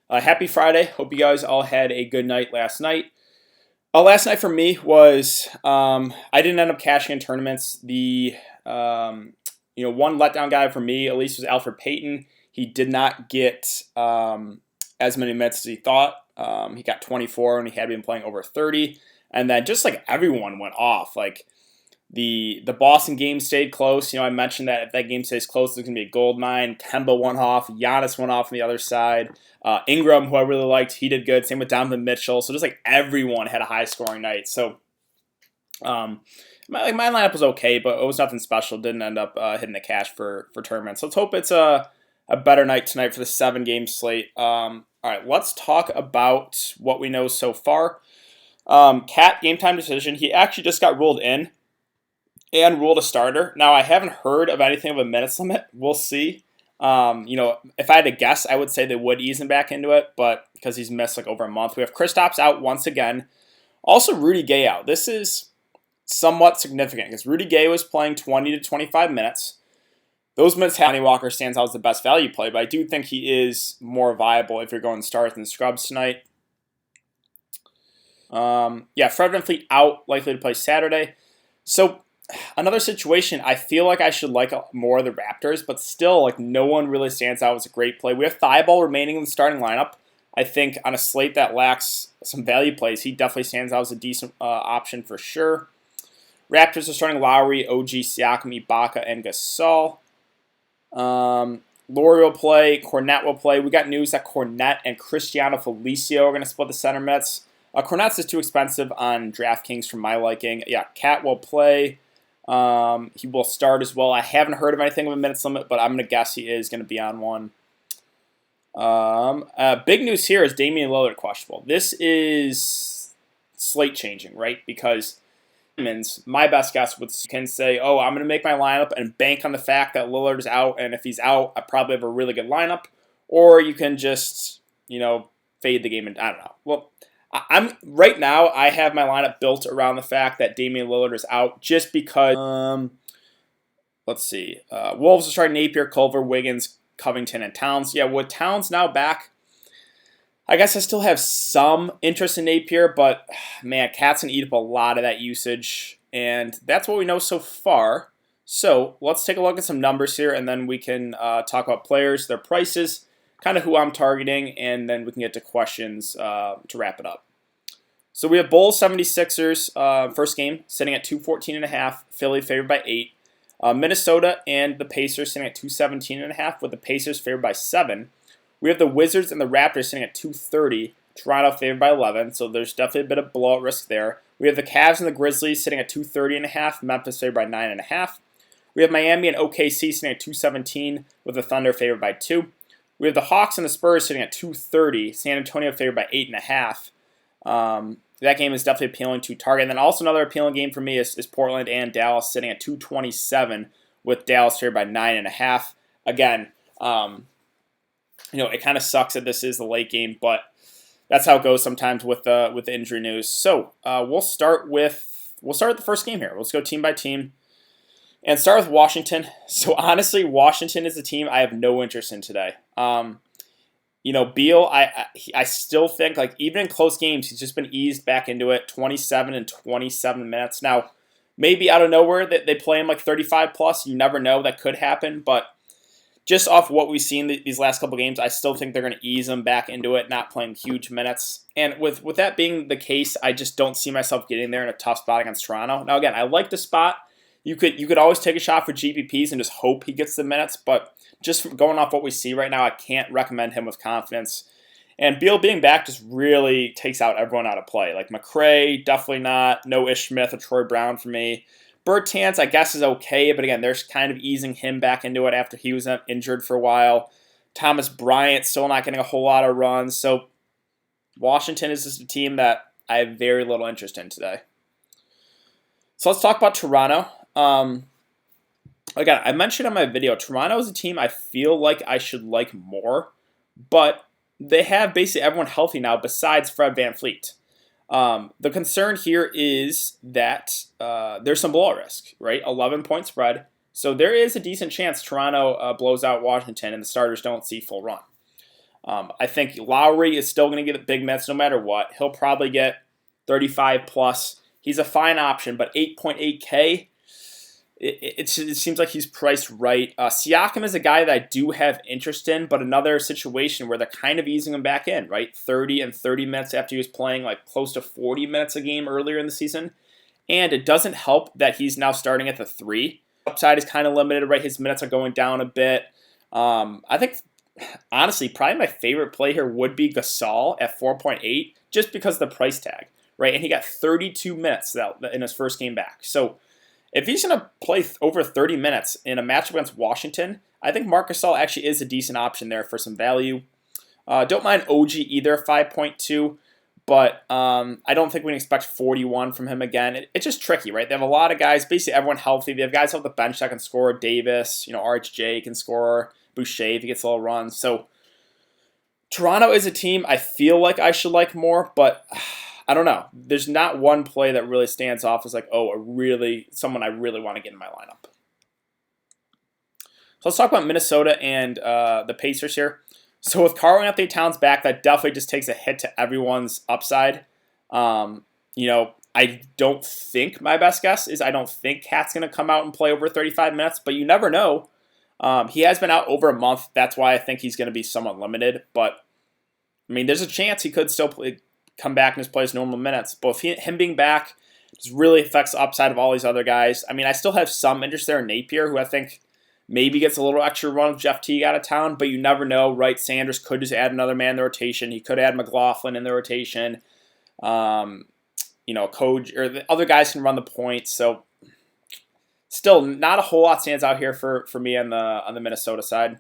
Happy Friday. Hope you guys all had a good night last night. Last night for me was I didn't end up cashing in tournaments. The one letdown guy for me at least was Alfred Payton. He did not get as many minutes as he thought. He got 24 and he had been playing over 30. And then just like everyone went off. Like the Boston game stayed close. I mentioned that if that game stays close, there's going to be a gold mine. Kemba went off. Giannis went off on the other side. Ingram, who I really liked, he did good. Same with Donovan Mitchell. So just like everyone had a high-scoring night. So my lineup was okay, but it was nothing special. Didn't end up hitting the cash for tournaments. So let's hope it's a better night tonight for the 7-game slate. All right, let's talk about what we know so far. Cat, game time decision. He actually just got ruled in and ruled a starter. Now, I haven't heard of anything of a minutes limit. We'll see. If I had to guess, I would say they would ease him back into it, but because he's missed like over a month. We have Kristaps out once again. Also, Rudy Gay out. This is somewhat significant because Rudy Gay was playing 20 to 25 minutes. Those minutes, Lonnie Walker stands out as the best value play, but I do think he is more viable if you're going starts than scrubs tonight. Fred VanVleet out, likely to play Saturday. So, another situation, I feel like I should like more of the Raptors, but still, like no one really stands out as a great play. We have Thibault remaining in the starting lineup. I think on a slate that lacks some value plays, he definitely stands out as a decent option for sure. Raptors are starting Lowry, OG, Siakam, Ibaka, and Gasol. Laurie will play. Cornette will play. We got news that Cornette and Cristiano Felicio are going to split the center minutes. Cornette's is too expensive on Draftkings for my liking. Yeah, Cat will play. He will start as well. I haven't heard of anything of a minutes limit, but I'm going to guess he is going to be on one. Big news here is Damian Lillard questionable. This is slate changing, right? Because my best guess can say, I'm going to make my lineup and bank on the fact that Lillard is out, and if he's out, I probably have a really good lineup. Or you can just, fade the game, and I don't know. Well, right now, I have my lineup built around the fact that Damian Lillard is out just because, let's see. Wolves are starting Napier, Culver, Wiggins, Covington, and Towns. Yeah, with Towns now back, I guess I still have some interest in Napier, but man, Cat's going to eat up a lot of that usage, and that's what we know so far. So let's take a look at some numbers here, and then we can talk about players, their prices, kind of who I'm targeting, and then we can get to questions to wrap it up. So we have Bulls 76ers first game sitting at 214.5, Philly favored by 8. Minnesota and the Pacers sitting at 217.5, with the Pacers favored by 7. We have the Wizards and the Raptors sitting at 230, Toronto favored by 11, so there's definitely a bit of blowout risk there. We have the Cavs and the Grizzlies sitting at 230.5, Memphis favored by 9.5. We have Miami and OKC sitting at 217, with the Thunder favored by 2. We have the Hawks and the Spurs sitting at 230, San Antonio favored by 8.5. That game is definitely appealing to target. And then also another appealing game for me is Portland and Dallas sitting at 227, with Dallas favored by 9.5. Again, it kind of sucks that this is the late game, but that's how it goes sometimes with the injury news. So we'll start with the first game here. Let's go team by team and start with Washington. So honestly, Washington is a team I have no interest in today. Beal, I still think, like, even in close games, he's just been eased back into it, 27 and 27 minutes. Now, maybe out of nowhere that they play him like 35 plus. You never know. That could happen. But just off what we've seen these last couple games, I still think they're going to ease him back into it, not playing huge minutes. And with that being the case, I just don't see myself getting there in a tough spot against Toronto. Now, again, I like the spot. You could always take a shot for GPPs and just hope he gets the minutes, but just going off what we see right now, I can't recommend him with confidence. And Beal being back just really takes out everyone out of play. Like McRae, definitely not. No Ish Smith or Troy Brown for me. Bertans, I guess, is okay, but again, they're kind of easing him back into it after he was injured for a while. Thomas Bryant still not getting a whole lot of runs. So Washington is just a team that I have very little interest in today. So let's talk about Toronto. Again, I mentioned in my video, Toronto is a team I feel like I should like more, but they have basically everyone healthy now besides Fred VanVleet. The concern here is that there's some blowout risk, right? 11-point spread. So there is a decent chance Toronto blows out Washington and the starters don't see full run. I think Lowry is still going to get big minutes no matter what. He'll probably get 35 plus. He's a fine option, but 8.8K, it seems like he's priced right. Siakam is a guy that I do have interest in, but another situation where they're kind of easing him back in, right? 30 and 30 minutes after he was playing like close to 40 minutes a game earlier in the season. And it doesn't help that he's now starting at the 3. Upside is kind of limited, right? His minutes are going down a bit. I think, honestly, probably my favorite play here would be Gasol at 4.8, just because of the price tag, right? And he got 32 minutes in his first game back. So if he's going to play over 30 minutes in a matchup against Washington, I think Marc Gasol actually is a decent option there for some value. Don't mind OG either, 5.2. But I don't think we can expect 41 from him again. It's just tricky, right? They have a lot of guys, basically everyone healthy. They have guys off the bench that can score. Davis, RHJ can score. Boucher if he gets a little runs. So Toronto is a team I feel like I should like more, but I don't know. There's not one play that really stands off as like, someone I really want to get in my lineup. So let's talk about Minnesota and the Pacers here. So with Karl-Anthony Towns back, that definitely just takes a hit to everyone's upside. I don't think my best guess is I don't think Cat's going to come out and play over 35 minutes, but you never know. He has been out over a month. That's why I think he's going to be somewhat limited. But, there's a chance he could still come back and just play his normal minutes. But him being back just really affects the upside of all these other guys. I still have some interest there in Napier, who I think maybe gets a little extra run if Jeff Teague out of town, but you never know, right? Sanders could just add another man in the rotation. He could add McLaughlin in the rotation. Coach or the other guys can run the points. So still, not a whole lot stands out here for me on the Minnesota side.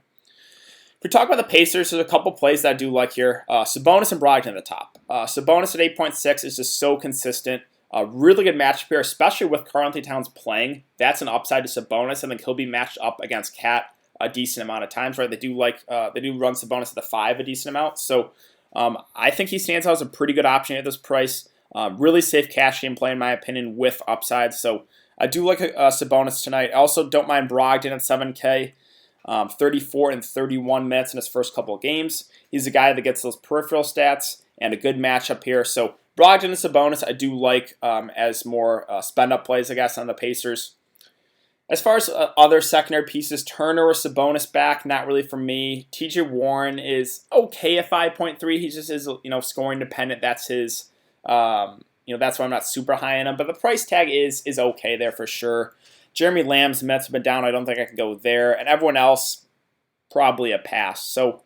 If we talk about the Pacers, there's a couple plays that I do like here. Sabonis and Brogdon at the top. Sabonis at 8.6 is just so consistent. A really good matchup here, especially with Karl-Anthony Towns playing. That's an upside to Sabonis. I think he'll be matched up against Cat a decent amount of times, right? They do run Sabonis at the 5 a decent amount. So I think he stands out as a pretty good option at this price. Really safe cash game play, in my opinion, with upside. So I do like Sabonis tonight. I also don't mind Brogdon at 7K. 34 and 31 minutes in his first couple of games. He's a guy that gets those peripheral stats and a good matchup here. So Brogdon and Sabonis I do like as more spend-up plays, I guess, on the Pacers. As far as other secondary pieces, Turner or Sabonis back, not really for me. TJ Warren is okay at 5.3. He just is, scoring dependent. That's his, that's why I'm not super high on him. But the price tag is okay there for sure. Jeremy Lamb's minutes have been down. I don't think I can go there. And everyone else, probably a pass. So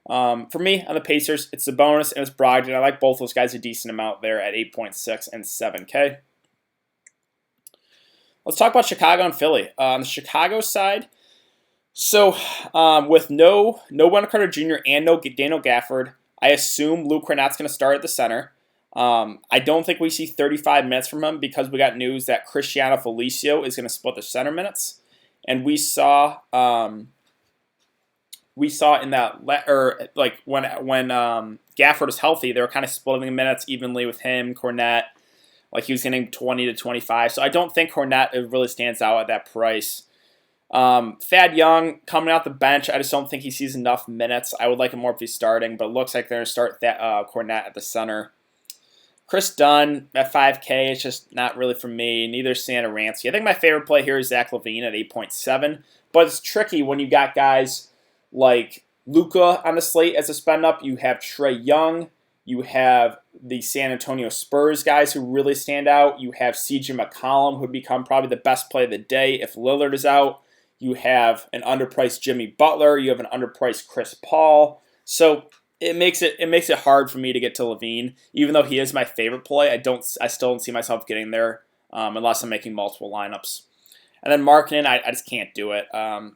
for me, on the Pacers, it's Sabonis and it's Brogdon. I like both those guys a decent amount there at 8.6 and 7K. Let's talk about Chicago and Philly. On the Chicago side, so with no Wendell Carter Jr. and no Daniel Gafford, I assume Luke Kornet's going to start at the center. I don't think we see 35 minutes from him because we got news that Cristiano Felicio is going to split the center minutes, and we saw in that when Gafford was healthy, they were kind of splitting the minutes evenly with him, Kornet. Like he was getting 20 to 25. So I don't think Kornet really stands out at that price. Thad Young coming out the bench, I just don't think he sees enough minutes. I would like him more if he's starting, but it looks like they're going to start Kornet at the center. Chris Dunn at 5K, it's just not really for me. Neither Santa Ramsey. I think my favorite play here is Zach LaVine at 8.7, but it's tricky when you got guys like Luka on the slate as a spend up. You have Trae Young. You have the San Antonio Spurs guys who really stand out. You have CJ McCollum, who would become probably the best play of the day if Lillard is out. You have an underpriced Jimmy Butler. You have an underpriced Chris Paul. So it makes it hard for me to get to LaVine, even though he is my favorite play. I still don't see myself getting there unless I'm making multiple lineups. And then Markkanen, I just can't do it.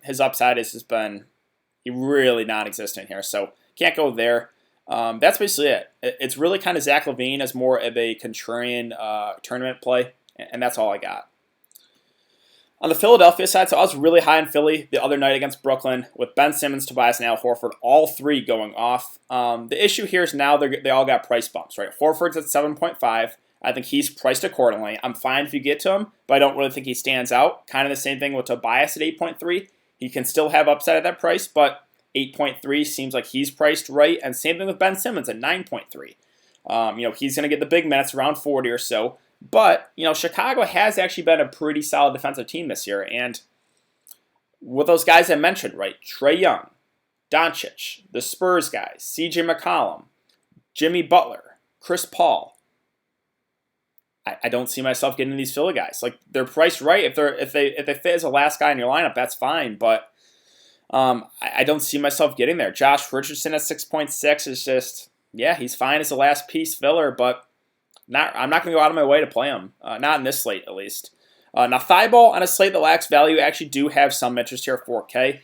His upside has just been really non-existent here, so can't go there. That's basically it. It's really kind of Zach LaVine as more of a contrarian tournament play, and that's all I got. On the Philadelphia side, so I was really high in Philly the other night against Brooklyn with Ben Simmons, Tobias, and Al Horford, all three going off. The issue here is now they all got price bumps, right? Horford's at 7.5. I think he's priced accordingly. I'm fine if you get to him, but I don't really think he stands out. Kind of the same thing with Tobias at 8.3. He can still have upside at that price, but 8.3 seems like he's priced right, and same thing with Ben Simmons at 9.3. He's going to get the big minutes, around 40 or so. But, Chicago has actually been a pretty solid defensive team this year. And with those guys I mentioned, right, Trae Young, Doncic, the Spurs guys, CJ McCollum, Jimmy Butler, Chris Paul, I don't see myself getting these Philly guys. Like, they're priced right. If they fit as a last guy in your lineup, that's fine. But I don't see myself getting there. Josh Richardson at 6.6 is just, yeah, he's fine as a last piece filler, but I'm not going to go out of my way to play him. Not in this slate, at least. Now, Thibault on a slate that lacks value actually do have some interest here at 4K.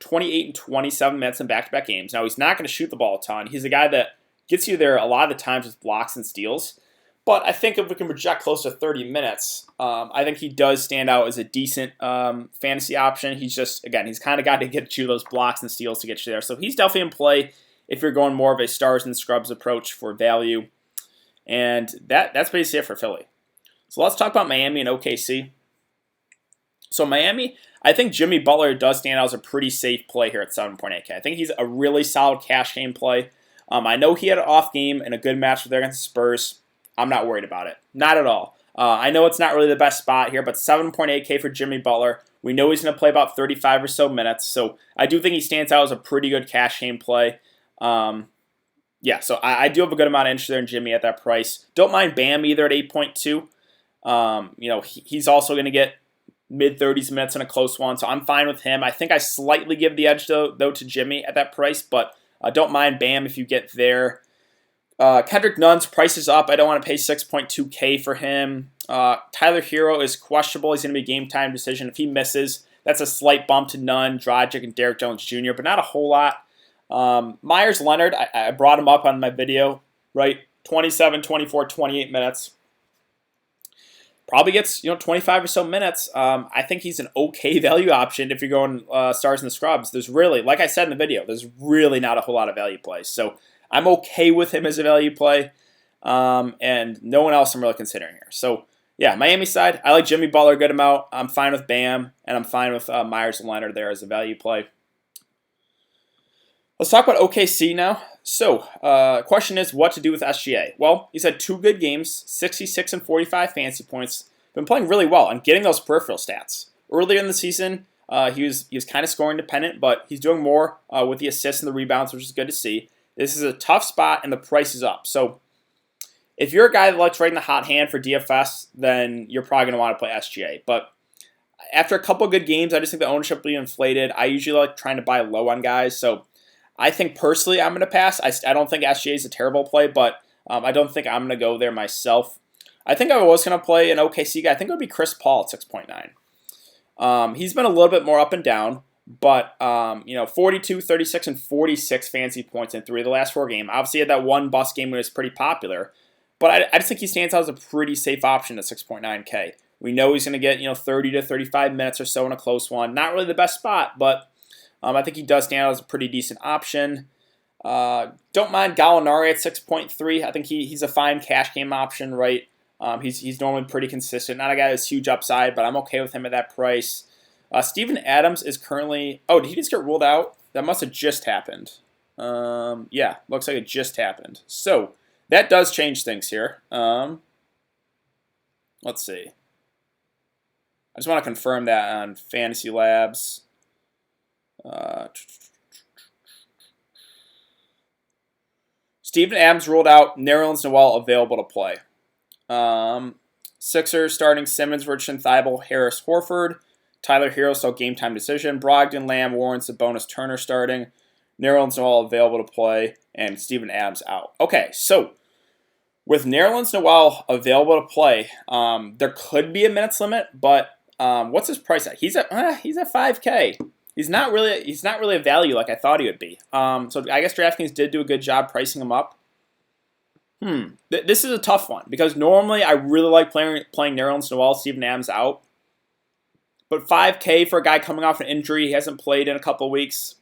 28 and 27 minutes in back-to-back games. Now, he's not going to shoot the ball a ton. He's a guy that gets you there a lot of the times with blocks and steals. But I think if we can project close to 30 minutes, I think he does stand out as a decent fantasy option. He's just, again, he's kind of got to get you those blocks and steals to get you there. So he's definitely in play if you're going more of a stars and scrubs approach for value. And that's basically it for Philly. So let's talk about Miami and OKC. So Miami, I think Jimmy Butler does stand out as a pretty safe play here at 7.8K. I think he's a really solid cash game play. I know he had an off game and a good match there against the Spurs. I'm not worried about it. Not at all. I know it's not really the best spot here, but 7.8K for Jimmy Butler. We know he's going to play about 35 or so minutes, so I do think he stands out as a pretty good cash game play. So I do have a good amount of interest there in Jimmy at that price. Don't mind Bam either at 8.2. He's also going to get mid-30s minutes in a close one, so I'm fine with him. I think I slightly give the edge, though to Jimmy at that price, but don't mind Bam if you get there. Kendrick Nunn's price is up. I don't want to pay 6.2K for him. Tyler Hero is questionable. He's going to be a game-time decision. If he misses, that's a slight bump to Nunn, Dragic, and Derek Jones Jr., but not a whole lot. Myers Leonard, I brought him up on my video, right? 27, 24, 28 minutes. Probably gets 25 or so minutes. I think he's an okay value option if you're going stars and the scrubs. There's really, like I said in the video, there's really not a whole lot of value plays. So I'm okay with him as a value play, and no one else I'm really considering here. So yeah, Miami side, I like Jimmy Butler a good amount. I'm fine with Bam, and I'm fine with Myers Leonard there as a value play. Let's talk about OKC now. So, question is what to do with SGA. Well, he's had 2 good games, 66 and 45 fantasy points. Been playing really well and getting those peripheral stats. Earlier in the season, he was kind of scoring dependent, but he's doing more with the assists and the rebounds, which is good to see. This is a tough spot, and the price is up. So, if you're a guy that likes riding the hot hand for DFS, then you're probably going to want to play SGA. But after a couple of good games, I just think the ownership will be inflated. I usually like trying to buy low on guys, so I think personally I'm going to pass. I don't think SGA is a terrible play, but I don't think I'm going to go there myself. I think I was going to play an OKC guy. I think it would be Chris Paul at 6.9. He's been a little bit more up and down, but 42, 36, and 46 fantasy points in 3 of the last 4 games. Obviously, he had that one bust game when it was pretty popular, but I just think he stands out as a pretty safe option at 6.9K. We know he's going to get 30 to 35 minutes or so in a close one. Not really the best spot, but I think he does stand out as a pretty decent option. Don't mind Gallinari at 6.3. I think he's a fine cash game option, right? He's normally pretty consistent. Not a guy that's huge upside, but I'm okay with him at that price. Steven Adams is currently... Oh, did he just get ruled out? That must have just happened. Yeah, looks like it just happened. So, that does change things here. Let's see. I just want to confirm that on Fantasy Labs. Steven Adams ruled out. Nerlens Noel available to play. Sixers starting Simmons, Richardson, Thibault, Harris, Horford. Tyler Hero still game time decision. Brogdon, Lamb, Warren, Sabonis, Turner starting. Nerlens Noel available to play, and Steven Adams out. Okay, so with Nerlens Noel available to play, there could be a minutes limit, but what's his price at? He's at 5K. He's not really a value like I thought he would be. So I guess Draftkings did do a good job pricing him up. This is a tough one because normally I really like playing Nerlens Noel, Steven Adams out. But 5K for a guy coming off an injury, he hasn't played in a couple of weeks.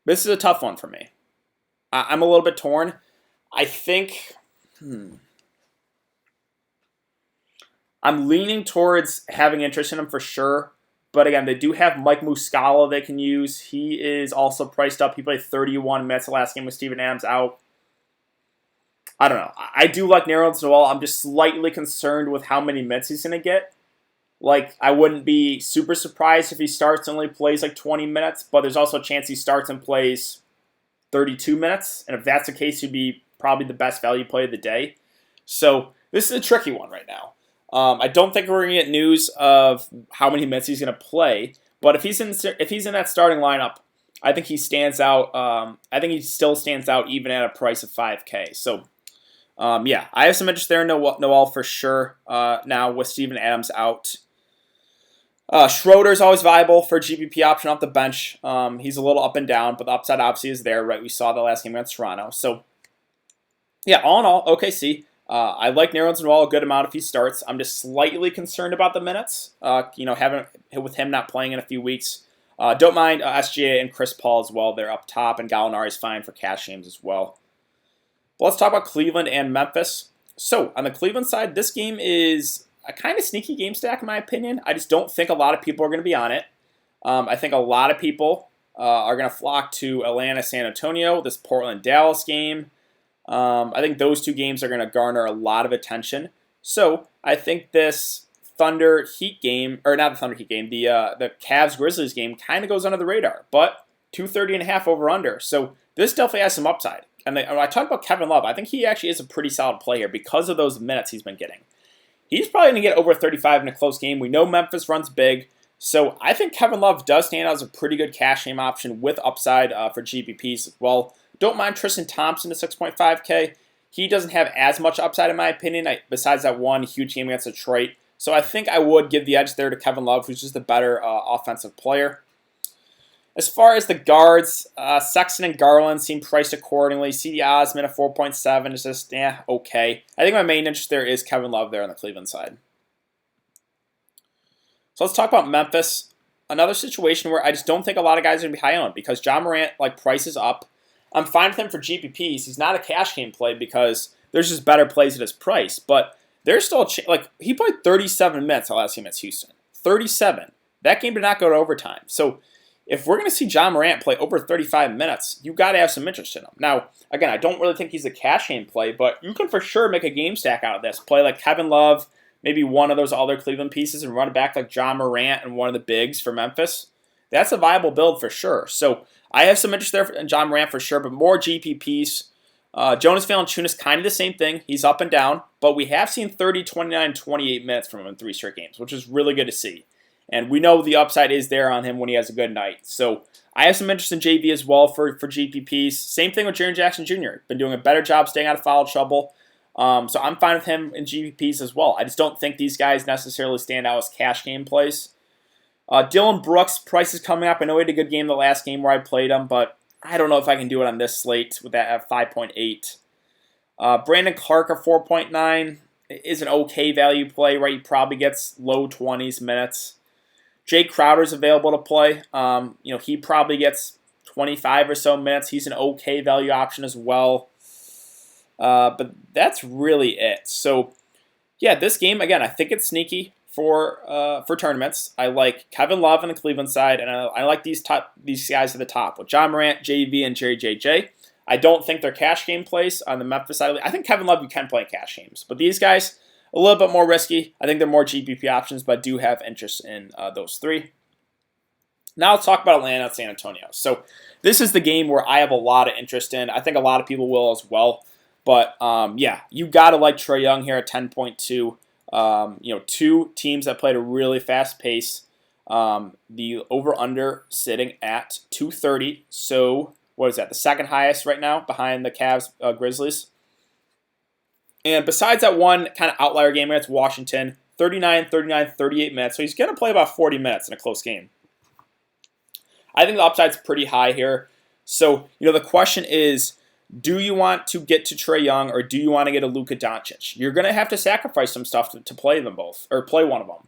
This is a tough one for me. I'm a little bit torn. I think I'm leaning towards having interest in him for sure. But again, they do have Mike Muscala they can use. He is also priced up. He played 31 minutes the last game with Steven Adams out. I don't know. I do like Nerlens Noel. I'm just slightly concerned with how many minutes he's going to get. Like, I wouldn't be super surprised if he starts and only plays like 20 minutes, but there's also a chance he starts and plays 32 minutes. And if that's the case, he'd be probably the best value play of the day. So this is a tricky one right now. I don't think we're going to get news of how many minutes he's going to play, but if he's in that starting lineup, I think he stands out. I think he still stands out even at a price of $5K. So, yeah, I have some interest there in Noel for sure. Now with Steven Adams out, Schroeder's always viable for a GPP option off the bench. He's a little up and down, but the upside obviously is there. Right, we saw the last game against Toronto. So, yeah, all in all, OKC. I like Nerlens Noel a good amount if he starts. I'm just slightly concerned about the minutes. With him not playing in a few weeks. Don't mind SGA and Chris Paul as well. They're up top, and Gallinari's fine for cash games as well. But let's talk about Cleveland and Memphis. So on the Cleveland side, this game is a kind of sneaky game stack in my opinion. I just don't think a lot of people are going to be on it. I think a lot of people are going to flock to Atlanta, San Antonio, this Portland, Dallas game. I think those two games are going to garner a lot of attention. So I think this Thunder Heat game, or not the Thunder Heat game, the Cavs Grizzlies game kind of goes under the radar. But 230.5 over under. So this definitely has some upside. And when I talk about Kevin Love, I think he actually is a pretty solid player because of those minutes he's been getting. He's probably going to get over 35 in a close game. We know Memphis runs big. So I think Kevin Love does stand out as a pretty good cash game option with upside for GPPs as well. Don't mind Tristan Thompson at 6.5K. He doesn't have as much upside in my opinion, besides that one huge game against Detroit. So I think I would give the edge there to Kevin Love, who's just a better offensive player. As far as the guards, Sexton and Garland seem priced accordingly. C.D. Osman at 4.7 is just, okay. I think my main interest there is Kevin Love there on the Cleveland side. So let's talk about Memphis. Another situation where I just don't think a lot of guys are going to be high on because Ja Morant prices up. I'm fine with him for GPPs. He's not a cash game play because there's just better plays at his price. But there's still he played 37 minutes the last game against Houston. 37. That game did not go to overtime. So if we're going to see Ja Morant play over 35 minutes, you got to have some interest in him. Now, again, I don't really think he's a cash game play, but you can for sure make a game stack out of this. Play like Kevin Love, maybe one of those other Cleveland pieces, and run it back like Ja Morant and one of the bigs for Memphis. That's a viable build for sure. So I have some interest there in Ja Morant for sure, but more GPPs. Jonas Valanciunas, kind of the same thing. He's up and down, but we have seen 30, 29, 28 minutes from him in 3 straight games, which is really good to see. And we know the upside is there on him when he has a good night. So I have some interest in JV as well for GPPs. Same thing with Jaren Jackson Jr. Been doing a better job staying out of foul trouble. So I'm fine with him in GPPs as well. I just don't think these guys necessarily stand out as cash game plays. Dylan Brooks, price is coming up. I know he had a good game the last game where I played him, but I don't know if I can do it on this slate with that at 5.8. Brandon Clark at 4.9 is an okay value play, right? He probably gets low 20s minutes. Jay Crowder's available to play. He probably gets 25 or so minutes. He's an okay value option as well. But that's really it. So, yeah, this game, again, I think it's sneaky for tournaments. I like Kevin Love on the Cleveland side, and I like these guys at the top with Ja Morant, JV, and Jerry JJ. I don't think they're cash game plays on the Memphis side. I think Kevin Love you can play in cash games, but these guys a little bit more risky. I think they're more GPP options, but I do have interest in those 3. Now let's talk about Atlanta and San Antonio. So this is the game where I have a lot of interest in. I think a lot of people will as well. But yeah, you got to like Trae Young here at 10.2. 2 teams that played a really fast pace. The over-under sitting at 230. So what is that? The second highest right now behind the Cavs Grizzlies. And besides that one kind of outlier game against Washington, 39, 39, 38 minutes. So he's going to play about 40 minutes in a close game. I think the upside's pretty high here. So, the question is, do you want to get to Trae Young or do you want to get a Luka Doncic? You're going to have to sacrifice some stuff to play them both, or play one of them.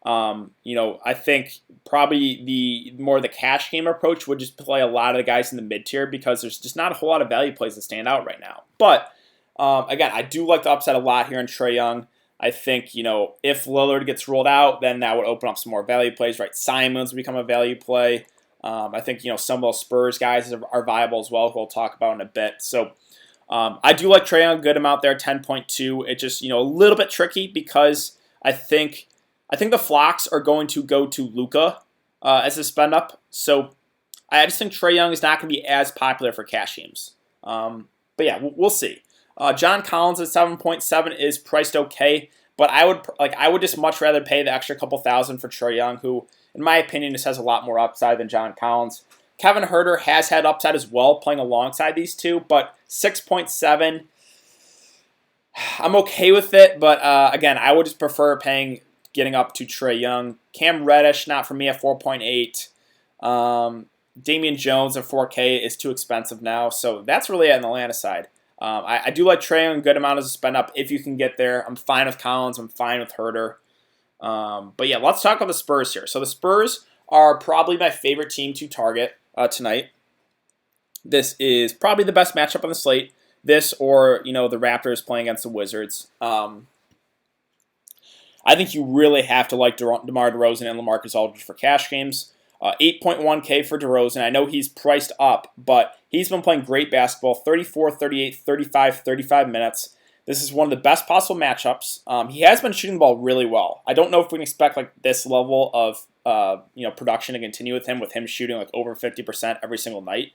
I think probably the cash game approach would just play a lot of the guys in the mid-tier because there's just not a whole lot of value plays that stand out right now. But, again, I do like the upside a lot here on Trae Young. I think, if Lillard gets ruled out, then that would open up some more value plays, right? Simons would become a value play. I think, some of those Spurs guys are viable as well, who we'll talk about in a bit. So I do like Trae Young a good amount there, 10.2. It's just, a little bit tricky because I think the flocks are going to go to Luka as a spend up. So I just think Trae Young is not going to be as popular for cash games. But yeah, we'll see. John Collins at 7.7 is priced okay, but I would just much rather pay the extra couple thousand for Trae Young, who, in my opinion, just has a lot more upside than John Collins. Kevin Huerter has had upside as well, playing alongside these two, but 6.7, I'm okay with it. But again, I would just prefer getting up to Trae Young. Cam Reddish, not for me, at 4.8. Damian Jones at 4K is too expensive now, so that's really it on the Atlanta side. I do like Trae Young a good amount as a spend up if you can get there. I'm fine with Collins. I'm fine with Huerter. But yeah, let's talk about the Spurs here. So the Spurs are probably my favorite team to target tonight. This is probably the best matchup on the slate. This or, the Raptors playing against the Wizards. I think you really have to like DeMar DeRozan and LaMarcus Aldridge for cash games. 8.1K for DeRozan. I know he's priced up, but he's been playing great basketball. 34, 38, 35, 35 minutes. This is one of the best possible matchups. He has been shooting the ball really well. I don't know if we can expect this level of production to continue with him shooting over 50% every single night.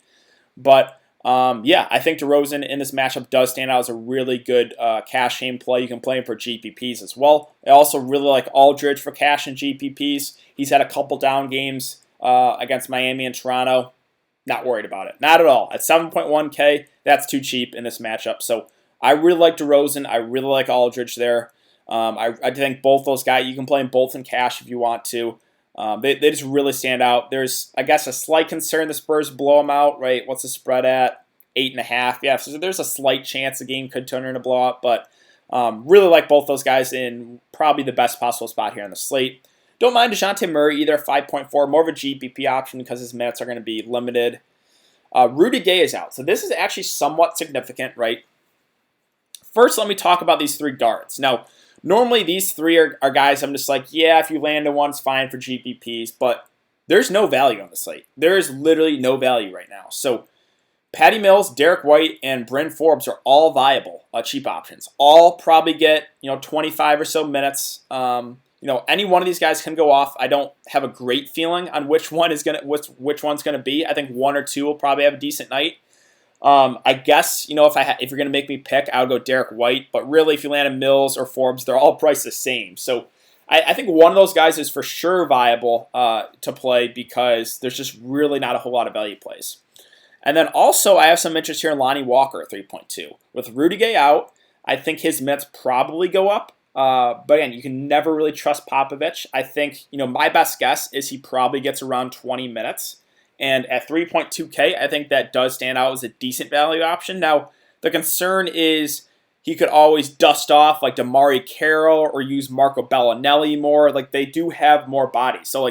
But I think DeRozan in this matchup does stand out as a really good cash game play. You can play him for GPPs as well. I also really like Aldridge for cash and GPPs. He's had a couple down games against Miami and Toronto. Not worried about it. Not at all. At 7.1K, that's too cheap in this matchup. So I really like DeRozan. I really like Aldridge there. I think both those guys, you can play them both in cash if you want to. They just really stand out. There's, I guess, a slight concern the Spurs blow them out, right? What's the spread at? 8.5. Yeah, so there's a slight chance the game could turn into a blowout, but really like both those guys in probably the best possible spot here on the slate. Don't mind DeJounte Murray either, 5.4. More of a GPP option because his minutes are going to be limited. Rudy Gay is out. So this is actually somewhat significant, right? First, let me talk about these three guards. Now, normally these three are guys I'm just like, yeah, if you land in one, it's fine for GPPs, but there's no value on the slate. There is literally no value right now. So Patty Mills, Derek White, and Bryn Forbes are all viable cheap options. All probably get 25 or so minutes. Any one of these guys can go off. I don't have a great feeling on which one's gonna be. I think one or two will probably have a decent night. I guess if you're gonna make me pick, I would go Derek White. But really, if you land in Mills or Forbes, they're all priced the same. So I think one of those guys is for sure viable to play because there's just really not a whole lot of value plays. And then also, I have some interest here in Lonnie Walker at 3.2. With Rudy Gay out, I think his minutes probably go up. But again, you can never really trust Popovich. I think, my best guess is he probably gets around 20 minutes. And at 3.2K, I think that does stand out as a decent value option. Now, the concern is he could always dust off like Damari Carroll or use Marco Bellinelli more. Like, they do have more bodies. So,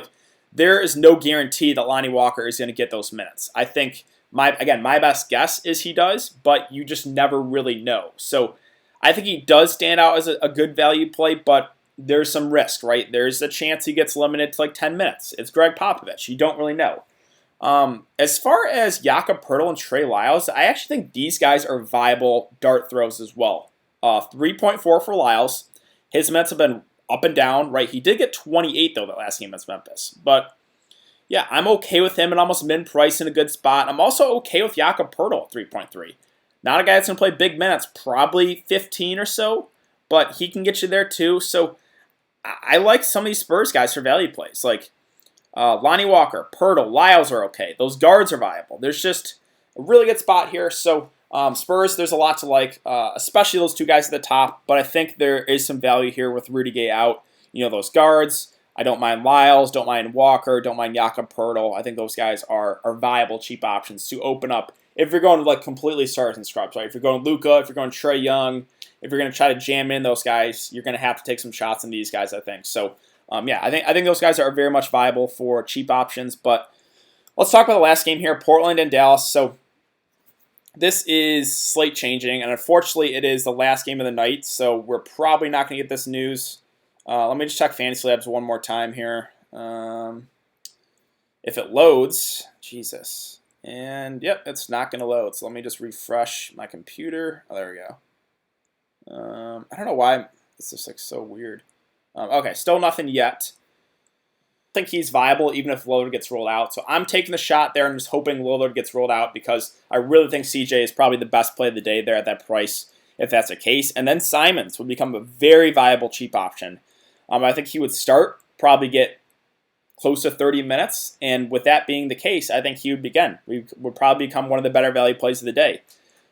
there is no guarantee that Lonnie Walker is going to get those minutes. I think, my best guess is he does, but you just never really know. So, I think he does stand out as a good value play, but there's some risk, right? There's a chance he gets limited to 10 minutes. It's Greg Popovich. You don't really know. As far as Jakob Poeltl and Trey Lyles, I actually think these guys are viable dart throws as well. 3.4 for Lyles. His minutes have been up and down, right? He did get 28, though, that last game against Memphis. But, yeah, I'm okay with him and almost min-price in a good spot. I'm also okay with Jakob Poeltl at 3.3. Not a guy that's going to play big minutes, probably 15 or so, but he can get you there too. So I like some of these Spurs guys for value plays. Like Lonnie Walker, Poeltl, Lyles are okay. Those guards are viable. There's just a really good spot here. So Spurs, there's a lot to like, especially those two guys at the top. But I think there is some value here with Rudy Gay out. Those guards. I don't mind Lyles, don't mind Walker, don't mind Jakob Poeltl. I think those guys are viable, cheap options to open up. If you're going to completely stars and scrubs, right? If you're going Luka, if you're going Trae Young, if you're going to try to jam in those guys, you're going to have to take some shots in these guys, I think. So, I think those guys are very much viable for cheap options. But let's talk about the last game here, Portland and Dallas. So, This is slate changing, and unfortunately, it is the last game of the night, so we're probably not going to get this news. Let me just check Fantasy Labs one more time here. If it loads, Jesus. And yep, it's not going to load. So let me just refresh my computer. Oh, there we go. I don't know why this is like so weird. Okay, still nothing yet. I think he's viable even if Lillard gets rolled out. So I'm taking the shot there and just hoping Lillard gets rolled out because I really think CJ is probably the best play of the day there at that price if that's the case. And then Simons would become a very viable cheap option. I think he would start, probably get close to 30 minutes. And with that being the case, I think he would probably become one of the better value plays of the day.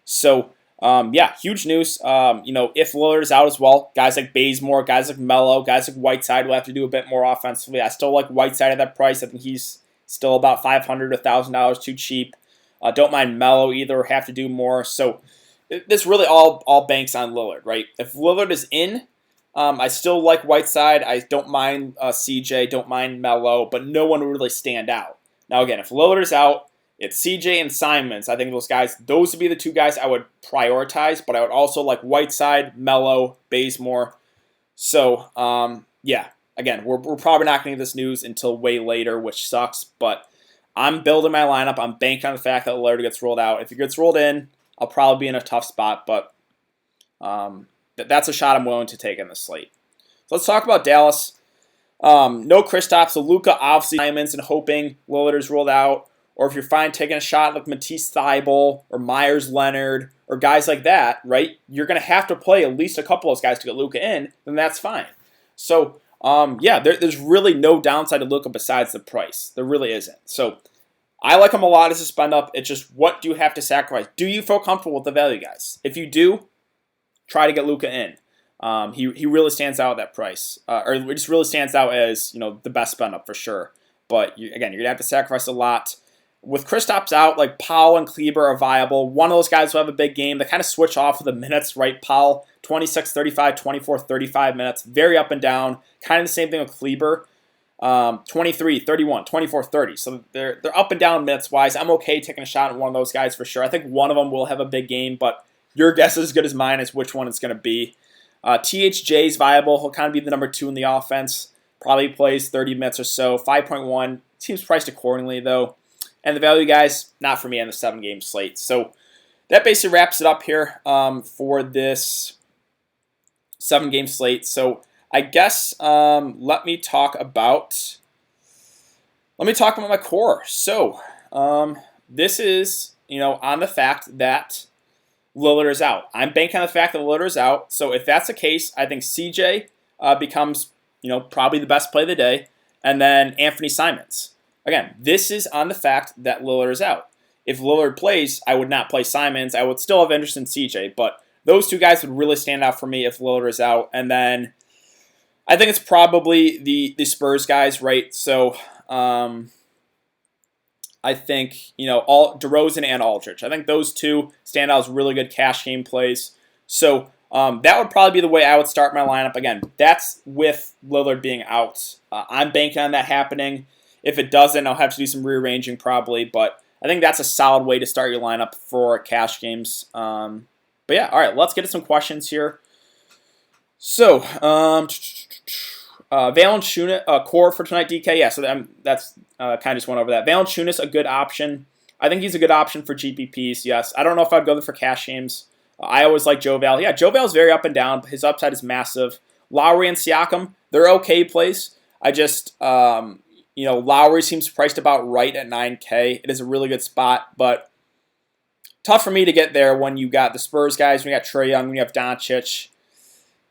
So yeah, huge news. If Lillard is out as well, guys like Bazemore, guys like Melo, guys like Whiteside will have to do a bit more offensively. I still like Whiteside at that price. I think he's still about $500 to $1,000 too cheap. Don't mind Melo either, have to do more. So this really all banks on Lillard, right? If Lillard is in, I still like Whiteside. I don't mind CJ, don't mind Melo, but no one would really stand out. Now again, if Lillard is out, it's CJ and Simons. I think those would be the two guys I would prioritize, but I would also like Whiteside, Melo, Bazemore. So, yeah, again, we're probably not going to get this news until way later, which sucks, but I'm building my lineup. I'm banking on the fact that Lillard gets rolled out. If he gets rolled in, I'll probably be in a tough spot, but that's a shot I'm willing to take in the slate. So let's talk about Dallas. No Kristaps, so Luka, obviously, Simons, and hoping Lillard is rolled out. Or if you're fine taking a shot like Matisse Thybulle or Myers Leonard or guys like that, right? You're going to have to play at least a couple of those guys to get Luka in, then that's fine. So, yeah, there's really no downside to Luka besides the price. There really isn't. So, I like him a lot as a spend up. It's just what do you have to sacrifice? Do you feel comfortable with the value, guys? If you do, try to get Luka in. He really stands out at that price, or it just really stands out as the best spend up for sure. But again, you're gonna have to sacrifice a lot. With Kristaps out, like Powell and Kleber are viable. One of those guys will have a big game. They kind of switch off with the minutes, right? Powell, 26, 35, 24, 35 minutes. Very up and down. Kind of the same thing with Kleber. 23, 31, 24, 30. So they're up and down minutes-wise. I'm okay taking a shot at one of those guys for sure. I think one of them will have a big game, but your guess is as good as mine as which one it's going to be. THJ is viable. He'll kind of be the number 2 in the offense. Probably plays 30 minutes or so. 5.1. Seems priced accordingly, though. And the value guys, not for me on the 7-game slate. So that basically wraps it up here for this 7-game slate. So I guess let me talk about my core. So this is on the fact that Lillard is out. I'm banking on the fact that Lillard is out. So if that's the case, I think CJ becomes probably the best play of the day, and then Anthony Simons. Again, this is on the fact that Lillard is out. If Lillard plays, I would not play Simons. I would still have interest in CJ, but those two guys would really stand out for me if Lillard is out. And then I think it's probably the Spurs guys, right? So I think all DeRozan and Aldridge. I think those two stand out as really good cash game plays. So that would probably be the way I would start my lineup. Again, that's with Lillard being out. I'm banking on that happening. If it doesn't, I'll have to do some rearranging probably, but I think that's a solid way to start your lineup for cash games. But yeah, all right, let's get to some questions here. So, Valanciunas, core for tonight, DK. Yeah, so that's kind of just went over that. Valanciunas, a good option. I think he's a good option for GPPs, yes. I don't know if I'd go there for cash games. I always like Joe Val. Yeah, Joe Val's very up and down. His upside is massive. Lowry and Siakam, they're okay plays. I just... Lowry seems priced about right at 9K. It is a really good spot, but tough for me to get there when you got the Spurs guys, when you got Trae Young, when you have Doncic.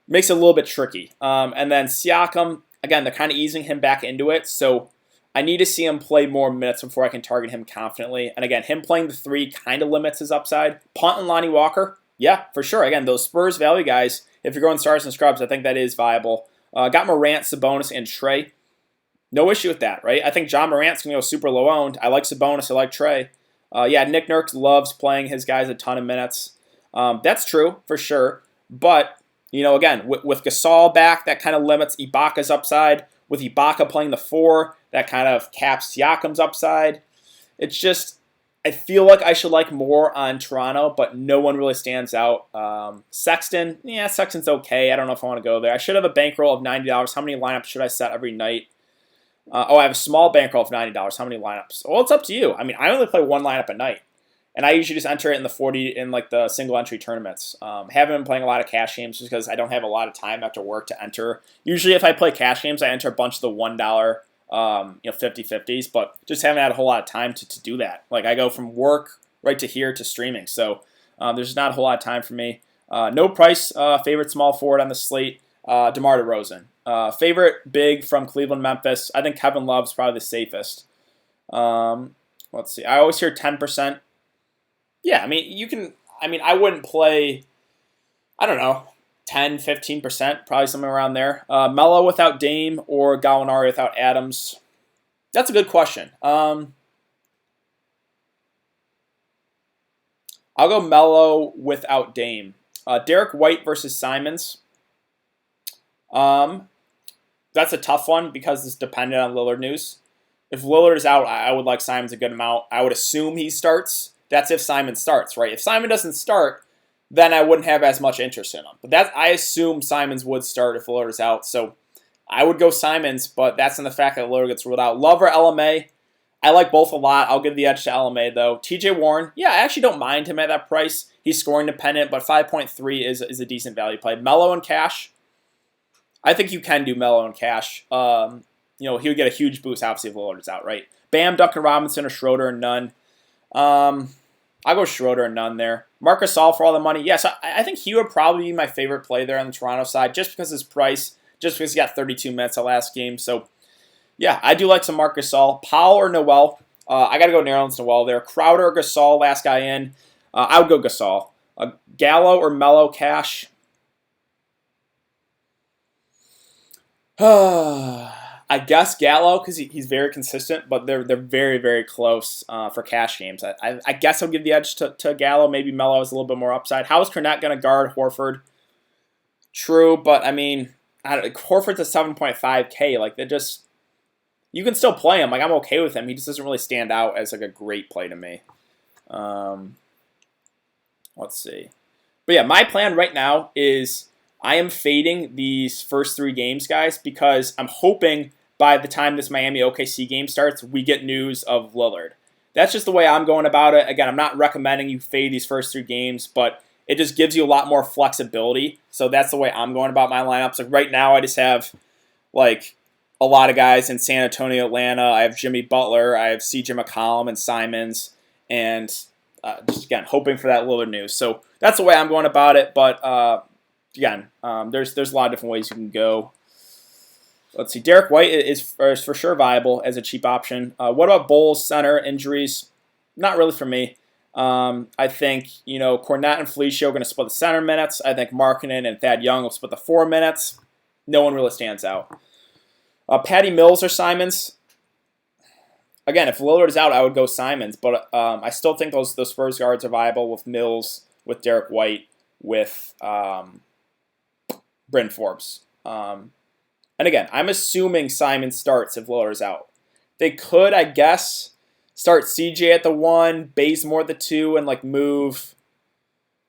Makes it a little bit tricky. And then Siakam, again, they're kind of easing him back into it, so I need to see him play more minutes before I can target him confidently. And again, him playing the 3 kind of limits his upside. Punt and Lonnie Walker, yeah, for sure. Again, those Spurs value guys, if you're going stars and scrubs, I think that is viable. Got Morant, Sabonis, and Trae. No issue with that, right? I think John Morant's going to go super low owned. I like Sabonis. I like Trae. Yeah, Nick Nurse loves playing his guys a ton of minutes. That's true, for sure. But, again, with Gasol back, that kind of limits Ibaka's upside. With Ibaka playing the 4, that kind of caps Siakam's upside. It's just, I feel like I should like more on Toronto, but no one really stands out. Sexton, yeah, Sexton's okay. I don't know if I want to go there. I should have a bankroll of $90. How many lineups should I set every night? I have a small bankroll of $90. How many lineups? Well, it's up to you. I mean, I only play one lineup a night, and I usually just enter it in the 40 in like the single entry tournaments. Haven't been playing a lot of cash games just because I don't have a lot of time after work to enter. Usually, if I play cash games, I enter a bunch of the $1. 50/50s, but just haven't had a whole lot of time to do that. Like I go from work right to here to streaming, so there's not a whole lot of time for me. No price, favorite small forward on the slate, DeMar DeRozan. Favorite big from Cleveland, Memphis. I think Kevin Love's probably the safest. Let's see. I always hear 10%. Yeah, I mean you can. I mean I wouldn't play. I don't know. 10, 15%, probably something around there. Melo without Dame or Gallinari without Adams? That's a good question. I'll go Melo without Dame. Derek White versus Simons. That's a tough one because it's dependent on Lillard news. If Lillard is out, I would like Simons a good amount. I would assume he starts. That's if Simon starts, right? If Simon doesn't start, then I wouldn't have as much interest in him. But I assume Simons would start if Lillard is out. So I would go Simons, but that's in the fact that Lillard gets ruled out. Love or LMA? I like both a lot. I'll give the edge to LMA, though. TJ Warren, yeah, I actually don't mind him at that price. He's scoring dependent, but 5.3 is a decent value play. Melo and Cash? I think you can do Melo and Cash. He would get a huge boost, obviously, if Lillard is out, right? Bam, Duncan Robinson, or Schroeder, and none. I'll go Schroeder and none there. Marc Gasol for all the money. Yes, I think he would probably be my favorite play there on the Toronto side, just because his price, just because he got 32 minutes the last game. So, yeah, I do like some Marc Gasol. Powell or Noel? I got to go Nerlens Noel there. Crowder or Gasol, last guy in. I would go Gasol. Gallo or Melo Cash? I guess Gallo because he's very consistent, but they're very, very close for cash games. I guess I'll give the edge to Gallo. Maybe Melo has a little bit more upside. How is Cornette going to guard Horford? True, but I mean, Horford's a 7.5K. Like you can still play him. Like I'm okay with him. He just doesn't really stand out as like a great play to me. Let's see, but yeah, my plan right now is I am fading these first 3 games, guys, because I'm hoping by the time this Miami OKC game starts, we get news of Lillard. That's just the way I'm going about it. Again, I'm not recommending you fade these first 3 games, but it just gives you a lot more flexibility. So that's the way I'm going about my lineups. Like right now, I just have like a lot of guys in San Antonio, Atlanta. I have Jimmy Butler. I have CJ McCollum and Simons, and just again hoping for that Lillard news. So that's the way I'm going about it. But again, there's a lot of different ways you can go. Let's see. Derek White is for sure viable as a cheap option. What about Bulls center injuries? Not really for me. I think Cornette and Felicio are going to split the center minutes. I think Markkanen and Thad Young will split the 4 minutes. No one really stands out. Patty Mills or Simons? Again, if Lillard is out, I would go Simons, but I still think those Spurs guards are viable with Mills, with Derek White, with Bryn Forbes. And again, I'm assuming Simon starts if Lillard is out. They could, I guess, start CJ at the 1, Bazemore at the 2, and like move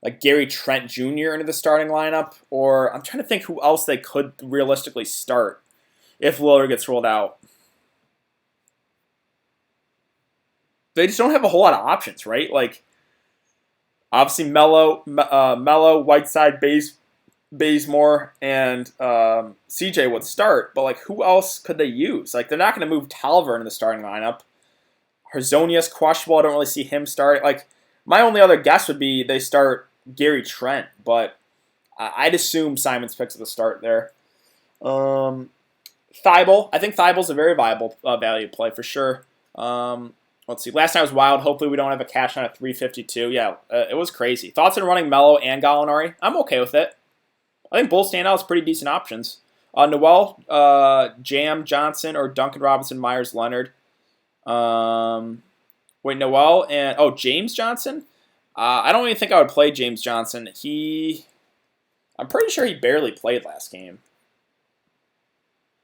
like Gary Trent Jr. into the starting lineup. Or I'm trying to think who else they could realistically start if Lillard gets rolled out. They just don't have a whole lot of options, right? Like obviously Melo, Whiteside, Bazemore, and CJ would start, but like who else could they use? Like they're not going to move Tolliver into the starting lineup. Harzonius questionable. I don't really see him start. Like my only other guess would be they start Gary Trent, but I'd assume Simons picks at the start there. Thibault. I think Thibault's a very viable value play for sure. Let's see. Last night was wild. Hopefully we don't have a cash on at 352. Yeah, it was crazy. Thoughts on running Melo and Gallinari? I'm okay with it. I think both stand out as pretty decent options. Noel, Jam Johnson, or Duncan Robinson, Myers Leonard. Noel and James Johnson. I don't even think I would play James Johnson. I'm pretty sure he barely played last game.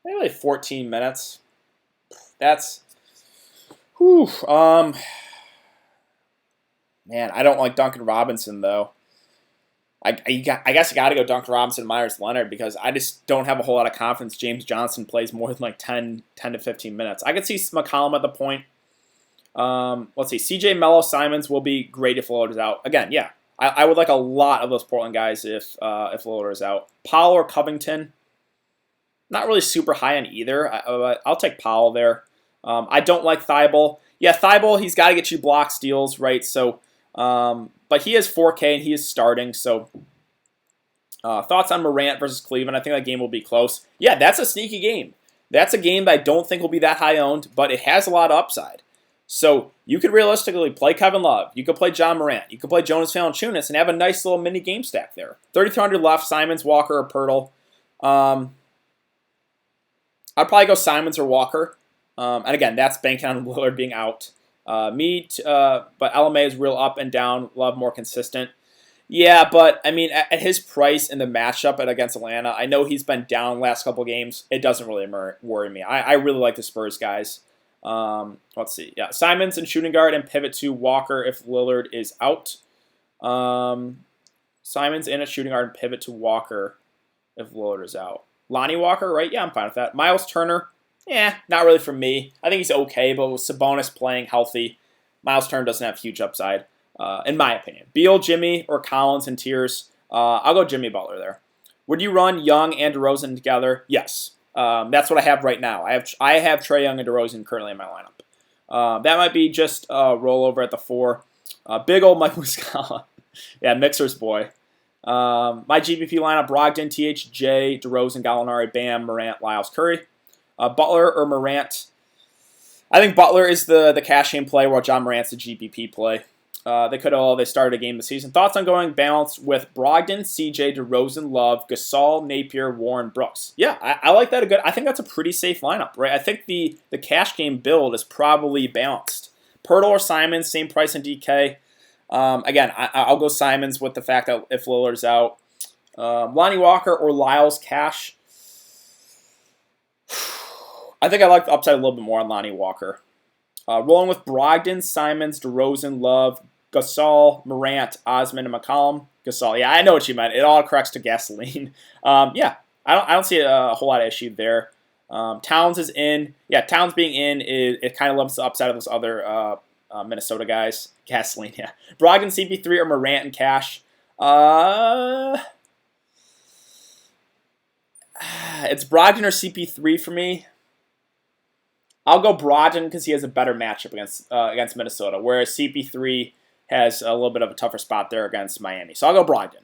Maybe like 14 minutes. That's, whew. Man, I don't like Duncan Robinson, though. I guess I got to go Duncan Robinson, Myers Leonard, because I just don't have a whole lot of confidence James Johnson plays more than like 10 to 15 minutes. I could see McCollum at the point. Let's see. CJ Mello Simons will be great if Lillard is out. Again, yeah. I would like a lot of those Portland guys if Lillard is out. Powell or Covington, not really super high on either. I'll take Powell there. I don't like Thibault. Yeah, Thibault, he's got to get you block steals, right? So, but he is 4K and he is starting. So, thoughts on Morant versus Cleveland? I think that game will be close. Yeah, that's a sneaky game. That's a game that I don't think will be that high owned, but it has a lot of upside. So you could realistically play Kevin Love. You could play John Morant. You could play Jonas Valanciunas and have a nice little mini game stack there. 3,300 left, Simons, Walker, or Pirtle. I'd probably go Simons or Walker. And again, that's banking on Lillard being out. But LMA is real up and down. Love more consistent. Yeah, but I mean, at his price in the matchup against Atlanta, I know he's been down last couple games. It doesn't really worry me. I really like the Spurs guys. Let's see. Yeah, Simons and shooting guard and pivot to Walker if Lillard is out. Simons in at shooting guard and pivot to Walker if Lillard is out. Lonnie Walker, right? Yeah, I'm fine with that. Miles Turner, not really for me. I think he's okay, but with Sabonis playing healthy, Miles Turner doesn't have huge upside, in my opinion. Beal, Jimmy, or Collins and Tiers. I'll go Jimmy Butler there. Would you run Young and DeRozan together? Yes. That's what I have right now. I have Trae Young and DeRozan currently in my lineup. That might be just a rollover at the 4. Big old Mike Muscala. Yeah, Mixer's boy. My GPP lineup, Brogdon, THJ, DeRozan, Gallinari, Bam, Morant, Lyles, Curry. Butler or Morant. I think Butler is the cash game play while John Morant's the GPP play. They started a game this season. Thoughts on going balanced with Brogdon, CJ, DeRozan, Love, Gasol, Napier, Warren, Brooks? Yeah, I like that. I think that's a pretty safe lineup, right? I think the cash game build is probably balanced. Pirtle or Simons, same price in DK. Again, I'll go Simons with the fact that if Lillard's out. Lonnie Walker or Lyles cash. I think I like the upside a little bit more on Lonnie Walker. Rolling with Brogdon, Simons, DeRozan, Love, Gasol, Morant, Osman, and McCollum. Gasol, yeah, I know what you meant. It all corrects to gasoline. I don't see a whole lot of issue there. Towns is in. Yeah, Towns being in, it kind of limits the upside of those other Minnesota guys. Gasoline, yeah. Brogdon, CP3, or Morant and cash. It's Brogdon or CP3 for me. I'll go Brogdon because he has a better matchup against Minnesota, whereas CP3 has a little bit of a tougher spot there against Miami. So I'll go Brogdon.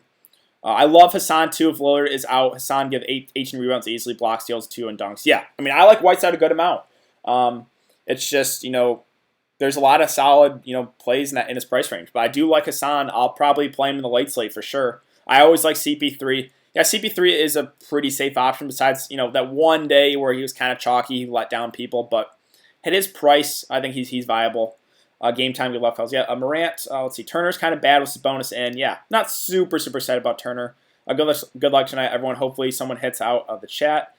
I love Hassan, too. If Lillard is out, Hassan give 18 rebounds easily, block steals, 2, and dunks. Yeah, I mean, I like Whiteside a good amount. It's just, there's a lot of solid, plays in his price range. But I do like Hassan. I'll probably play him in the late slate for sure. I always like CP3. Yeah, CP3 is a pretty safe option besides, that one day where he was kind of chalky, he let down people. But at his price, I think he's viable. Game time, good luck, fellas. Yeah, Morant, let's see. Turner's kind of bad with his bonus in. Yeah, not super excited about Turner. Good luck tonight, everyone. Hopefully someone hits out of the chat.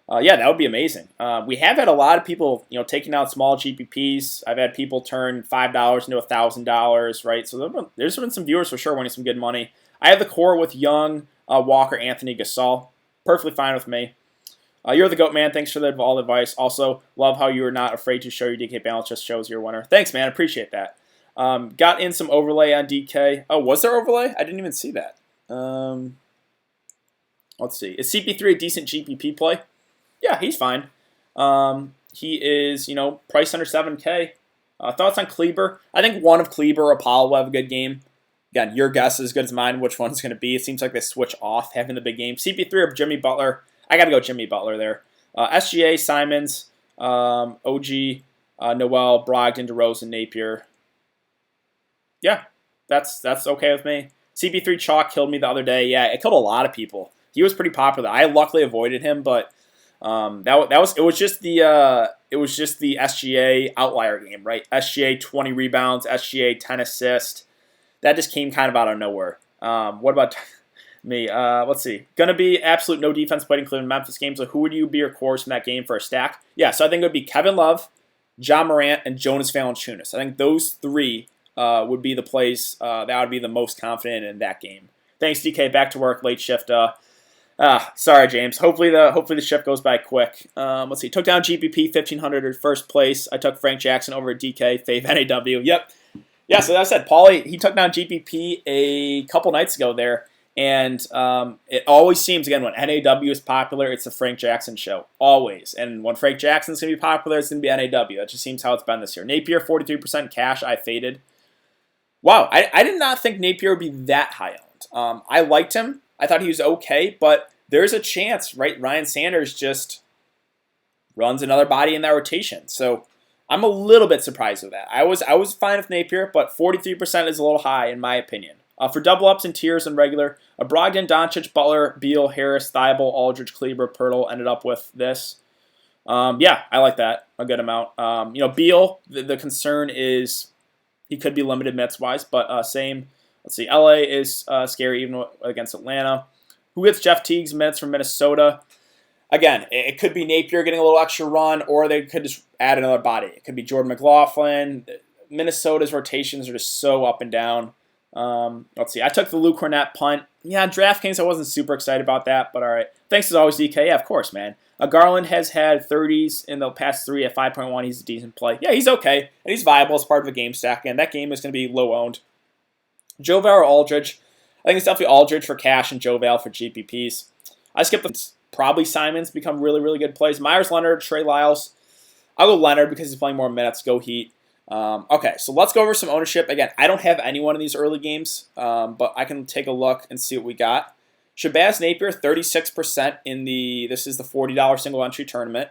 Yeah, that would be amazing. We have had a lot of people, taking out small GPPs. I've had people turn $5 into $1,000, right? So there's been some viewers for sure winning some good money. I have the core with Young, Walker, Anthony, Gasol. Perfectly fine with me. You're the GOAT, man. Thanks for all the advice. Also, love how you are not afraid to show your DK balance. Just shows you're a winner. Thanks, man. Appreciate that. Got in some overlay on DK. Oh, was there overlay? I didn't even see that. Let's see. Is CP3 a decent GPP play? Yeah, he's fine. He is, priced under 7K. Thoughts on Kleber? I think one of Kleber or Apollo will have a good game. Again, your guess is as good as mine which one's going to be. It seems like they switch off having the big game. CP3 or Jimmy Butler? I got to go Jimmy Butler there. SGA, Simons, OG, Noel, Brogdon, DeRozan, Napier. Yeah, that's okay with me. CP3 Chalk killed me the other day. Yeah, it killed a lot of people. He was pretty popular. I luckily avoided him, but it was just the SGA outlier game, right? SGA 20 rebounds, SGA 10 assists. That just came kind of out of nowhere. What about me? Let's see. Going to be absolute no defense played in Cleveland Memphis game. So who would you be your cores from that game for a stack? Yeah, so I think it would be Kevin Love, John Morant, and Jonas Valanciunas. I think those three would be the plays that I would be the most confident in that game. Thanks, DK. Back to work. Late shift. Sorry, James. Hopefully the shift goes by quick. Let's see. Took down GPP 1500 at first place. I took Frank Jackson over DK. Fave NAW. Yep. Yeah. So as I said, Paulie, he took down GPP a couple nights ago there. And it always seems, again, when NAW is popular, it's the Frank Jackson show. Always. And when Frank Jackson's going to be popular, it's going to be NAW. That just seems how it's been this year. Napier, 43% cash. I faded. Wow. I did not think Napier would be that high owned. I liked him. I thought he was okay. But there's a chance, right? Ryan Sanders just runs another body in that rotation. So I'm a little bit surprised with that. I was fine with Napier, but 43% is a little high in my opinion. For double ups and tiers and regular, Brogdon, Doncic, Butler, Beal, Harris, Thibault, Aldridge, Kleber, Pirtle ended up with this. Yeah, I like that a good amount. Beal, the concern is he could be limited minutes-wise, but same. Let's see, LA is scary even against Atlanta. Who gets Jeff Teague's minutes from Minnesota? Again, it could be Napier getting a little extra run, or they could just add another body. It could be Jordan McLaughlin. Minnesota's rotations are just so up and down. Let's see. I took the Luke Cornett punt. Yeah, Draftkings, I wasn't super excited about that, but all right. Thanks as always, DK. Yeah, of course, man. Garland has had 30s in the past 3 at 5.1. He's a decent play. Yeah, he's okay, and he's viable as part of a game stack. And that game is going to be low owned. Joe Val or Aldridge. I think it's definitely Aldridge for cash and Joe Val for GPPs. I skipped the probably Simons become really, really good plays. Myers Leonard, Trey Lyles. I'll go Leonard because he's playing more minutes. Go Heat. Okay, so let's go over some ownership. Again, I don't have anyone in these early games, but I can take a look and see what we got. Shabazz Napier, 36% in this is the $40 single entry tournament.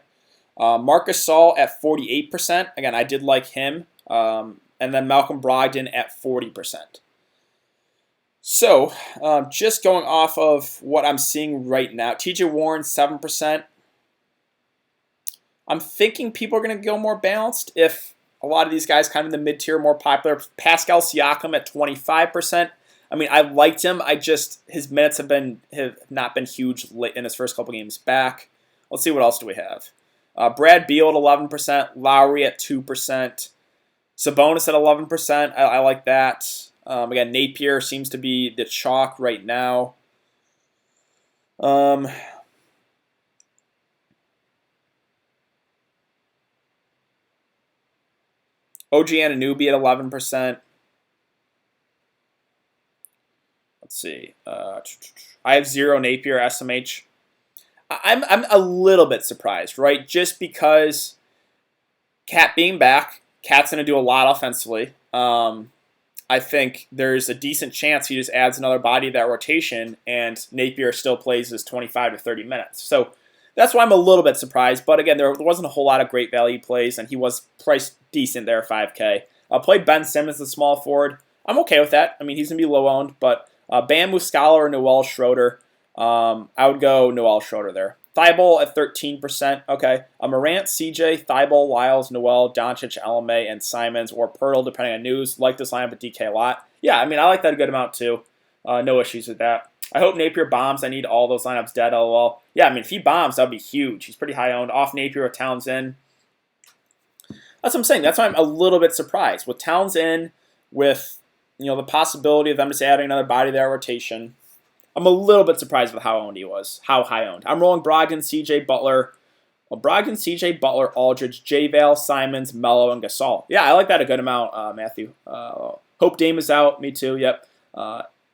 Marcus Saul at 48%. Again, I did like him. And then Malcolm Brogdon at 40%. So, just going off of what I'm seeing right now, TJ Warren, 7%. I'm thinking people are going to go more balanced if a lot of these guys kind of in the mid-tier, more popular. Pascal Siakam at 25%. I mean, I liked him. His minutes have not been huge in his first couple games back. Let's see, what else do we have? Brad Beal at 11%. Lowry at 2%. Sabonis at 11%. I like that. Again, Napier seems to be the chalk right now. OG Anunoby at 11%. Let's see. I have 0 Napier SMH. I'm a little bit surprised, right? Just because Cat being back, Cat's going to do a lot offensively. I think there's a decent chance he just adds another body to that rotation, and Napier still plays his 25 to 30 minutes. So that's why I'm a little bit surprised. But again, there wasn't a whole lot of great value plays, and he was priced decent there, 5K. Played Ben Simmons, the small forward. I'm okay with that. I mean, he's going to be low owned, but Bam Muscala or Noel Schroeder, I would go Noel Schroeder there. Thibault at 13%. Okay. Morant, CJ, Thibault, Lyles, Noel, Doncic, LMA, and Simons, or Pirtle, depending on news. Like this lineup at DK a lot. Yeah, I mean, I like that a good amount too. No issues with that. I hope Napier bombs. I need all those lineups dead, lol. Yeah, I mean, if he bombs, that would be huge. He's pretty high owned. Off Napier with Towns in. That's what I'm saying. That's why I'm a little bit surprised. With Towns in, with the possibility of them just adding another body to their rotation, I'm a little bit surprised with how owned he was, how high owned. I'm rolling Brogdon, CJ, Butler. Well, Brogdon, CJ, Butler, Aldridge, J-Val, Simons, Melo, and Gasol. Yeah, I like that a good amount, Matthew. Hope Dame is out. Me too, yep.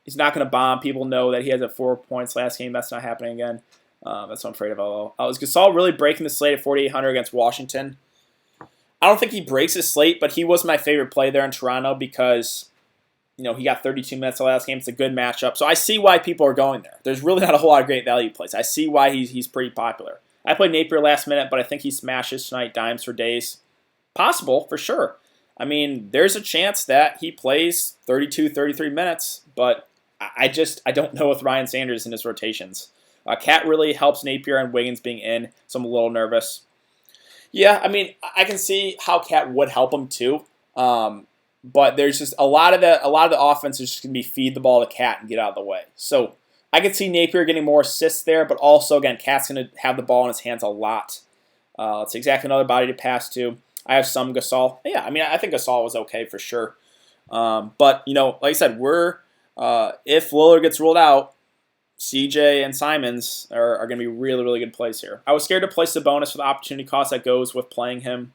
He's not going to bomb. People know that he has 4 points last game. That's not happening again. That's what I'm afraid of. Is Gasol really breaking the slate at 4,800 against Washington? I don't think he breaks his slate, but he was my favorite play there in Toronto because he got 32 minutes the last game. It's a good matchup. So I see why people are going there. There's really not a whole lot of great value plays. I see why he's pretty popular. I played Napier last minute, but I think he smashes tonight, dimes for days. Possible, for sure. I mean, there's a chance that he plays 32, 33 minutes, but I don't know with Ryan Sanders in his rotations. Cat really helps Napier and Wiggins being in, so I'm a little nervous. Yeah, I mean, I can see how Cat would help him too. But there's just a lot of the offense is just going to be feed the ball to Cat and get out of the way. So I could see Napier getting more assists there, but also, again, Cat's going to have the ball in his hands a lot. It's exactly another body to pass to. I have some Gasol. Yeah, I mean, I think Gasol was okay for sure. But like I said, if Lillard gets ruled out, CJ and Simons are going to be really, really good plays here. I was scared to play Sabonis for the opportunity cost that goes with playing him.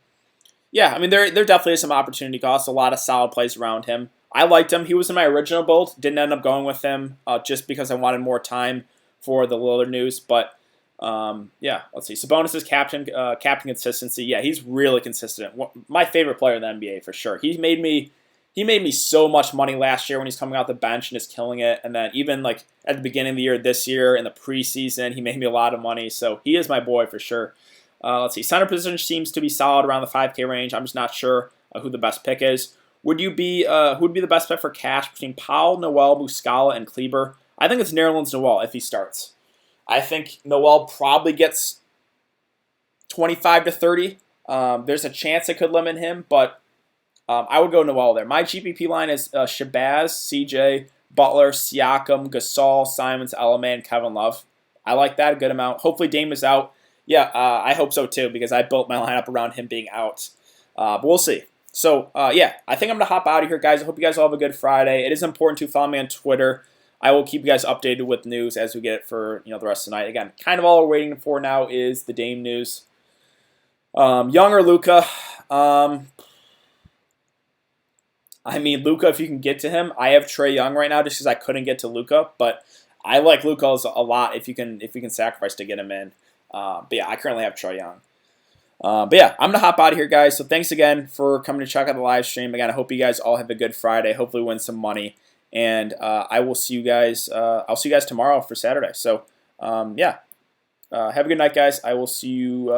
Yeah, I mean, there definitely is some opportunity costs, a lot of solid plays around him. I liked him. He was in my original build. Didn't end up going with him just because I wanted more time for the Lillard news. But, yeah, let's see. Sabonis is captain consistency. Yeah, he's really consistent. My favorite player in the NBA for sure. He made me so much money last year when he's coming out the bench and just killing it. And then even like at the beginning of the year this year in the preseason, he made me a lot of money. So he is my boy for sure. Let's see. Center position seems to be solid around the 5K range. I'm just not sure who the best pick is. Who would be the best pick for cash between Powell, Noel, Muscala, and Kleber? I think it's Nerlens Noel if he starts. I think Noel probably gets 25 to 30. There's a chance it could limit him, but I would go Noel there. My GPP line is Shabazz, CJ, Butler, Siakam, Gasol, Simons, Element, Kevin Love. I like that a good amount. Hopefully Dame is out. Yeah, I hope so too because I built my lineup around him being out. But we'll see. So, yeah, I think I'm going to hop out of here, guys. I hope you guys all have a good Friday. It is important to follow me on Twitter. I will keep you guys updated with news as we get it for the rest of the night. Again, kind of all we're waiting for now is the Dame news. Young or Luka? I mean, Luka, if you can get to him. I have Trae Young right now just because I couldn't get to Luka, but I like Luka a lot if you can sacrifice to get him in. But yeah, I currently have Trae Young. But yeah, I'm going to hop out of here, guys. So thanks again for coming to check out the live stream. Again, I hope you guys all have a good Friday. Hopefully win some money. And I will see you guys. I'll see you guys tomorrow for Saturday. So yeah, have a good night, guys. I will see you.